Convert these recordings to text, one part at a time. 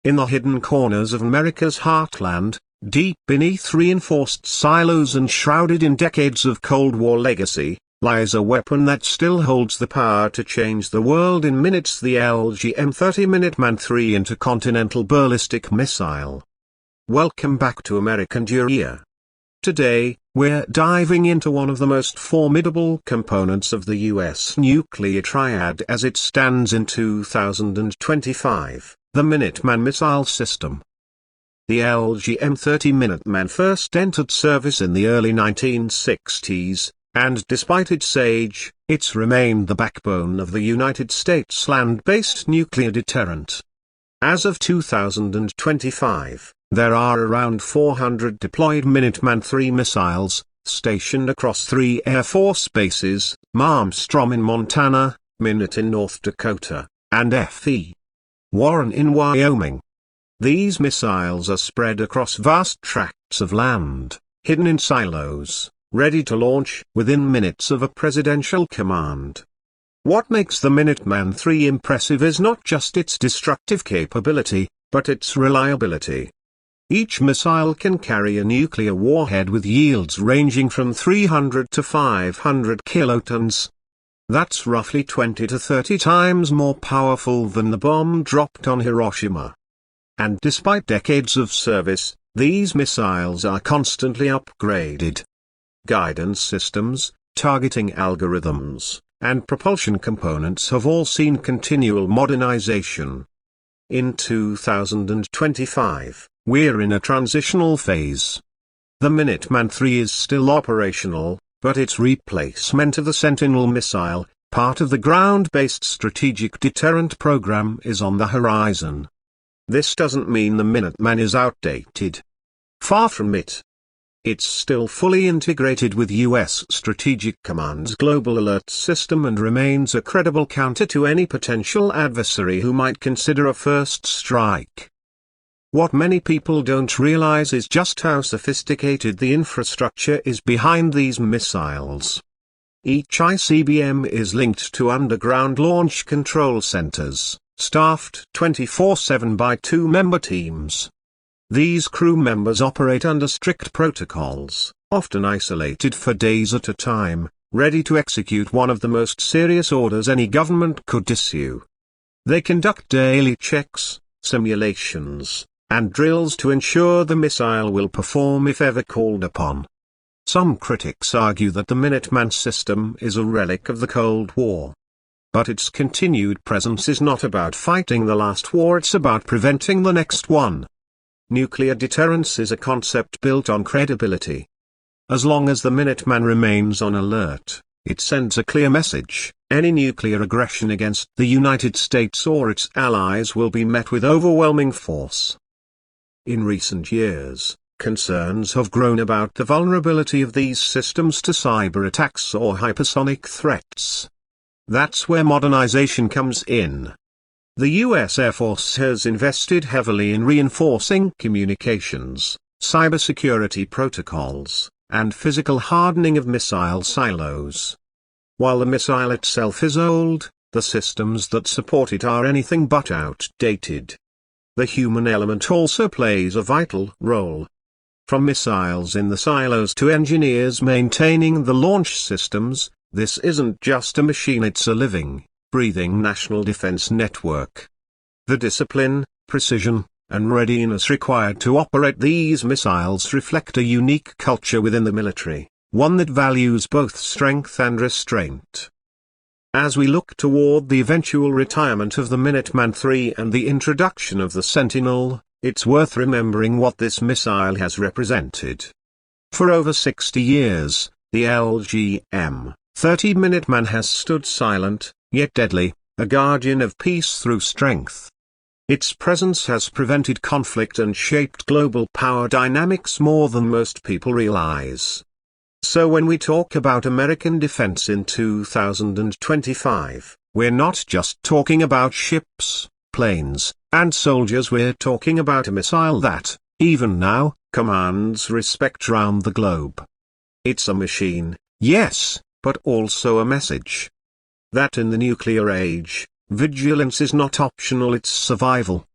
In the hidden corners of America's heartland, deep beneath reinforced silos and shrouded in decades of Cold War legacy, lies a weapon that still holds the power to change the world in minutes: the LGM-30 Minuteman III intercontinental ballistic missile. Welcome back to American Duryea. Today, we're diving into one of the most formidable components of the US nuclear triad as it stands in 2025, the Minuteman missile system. The LGM-30 Minuteman first entered service in the early 1960s, and despite its age, it's remained the backbone of the United States land-based nuclear deterrent. As of 2025, there are around 400 deployed Minuteman III missiles, stationed across 3 Air Force bases: Armstrong in Montana, Minot in North Dakota, and F.E. Warren in Wyoming. These missiles are spread across vast tracts of land, hidden in silos, ready to launch within minutes of a presidential command. What makes the Minuteman III impressive is not just its destructive capability, but its reliability. Each missile can carry a nuclear warhead with yields ranging from 300 to 500 kilotons. That's roughly 20 to 30 times more powerful than the bomb dropped on Hiroshima. And despite decades of service, these missiles are constantly upgraded. Guidance systems, targeting algorithms, and propulsion components have all seen continual modernization. In 2025, we're in a transitional phase. The Minuteman III is still operational, but its replacement of the Sentinel missile, part of the ground-based strategic deterrent program, is on the horizon. This doesn't mean the Minuteman is outdated. Far from it. It's still fully integrated with U.S. Strategic Command's Global Alert System and remains a credible counter to any potential adversary who might consider a first strike. What many people don't realize is just how sophisticated the infrastructure is behind these missiles. Each ICBM is linked to underground launch control centers, staffed 24/7 by 2-member teams. These crew members operate under strict protocols, often isolated for days at a time, ready to execute one of the most serious orders any government could issue. They conduct daily checks, simulations, and drills to ensure the missile will perform if ever called upon. Some critics argue that the Minuteman system is a relic of the Cold War. But its continued presence is not about fighting the last war, it's about preventing the next one. Nuclear deterrence is a concept built on credibility. As long as the Minuteman remains on alert, it sends a clear message: any nuclear aggression against the United States or its allies will be met with overwhelming force. In recent years, concerns have grown about the vulnerability of these systems to cyber attacks or hypersonic threats. That's where modernization comes in. The U.S. Air Force has invested heavily in reinforcing communications, cybersecurity protocols, and physical hardening of missile silos. While the missile itself is old, the systems that support it are anything but outdated. The human element also plays a vital role. From missiles in the silos to engineers maintaining the launch systems, this isn't just a machine, it's a living, breathing national defense network. The discipline, precision, and readiness required to operate these missiles reflect a unique culture within the military, one that values both strength and restraint. As we look toward the eventual retirement of the Minuteman III and the introduction of the Sentinel, it's worth remembering what this missile has represented. For over 60 years, the LGM-30 Minuteman has stood silent, yet deadly, a guardian of peace through strength. Its presence has prevented conflict and shaped global power dynamics more than most people realize. So when we talk about American defense in 2025, we're not just talking about ships, planes, and soldiers, we're talking about a missile that, even now, commands respect round the globe. It's a machine, yes, but also a message. That in the nuclear age, vigilance is not optional, it's survival.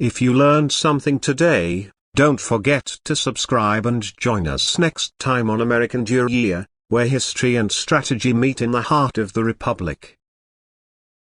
If you learned something today, don't forget to subscribe and join us next time on American Duryea, where history and strategy meet in the heart of the Republic.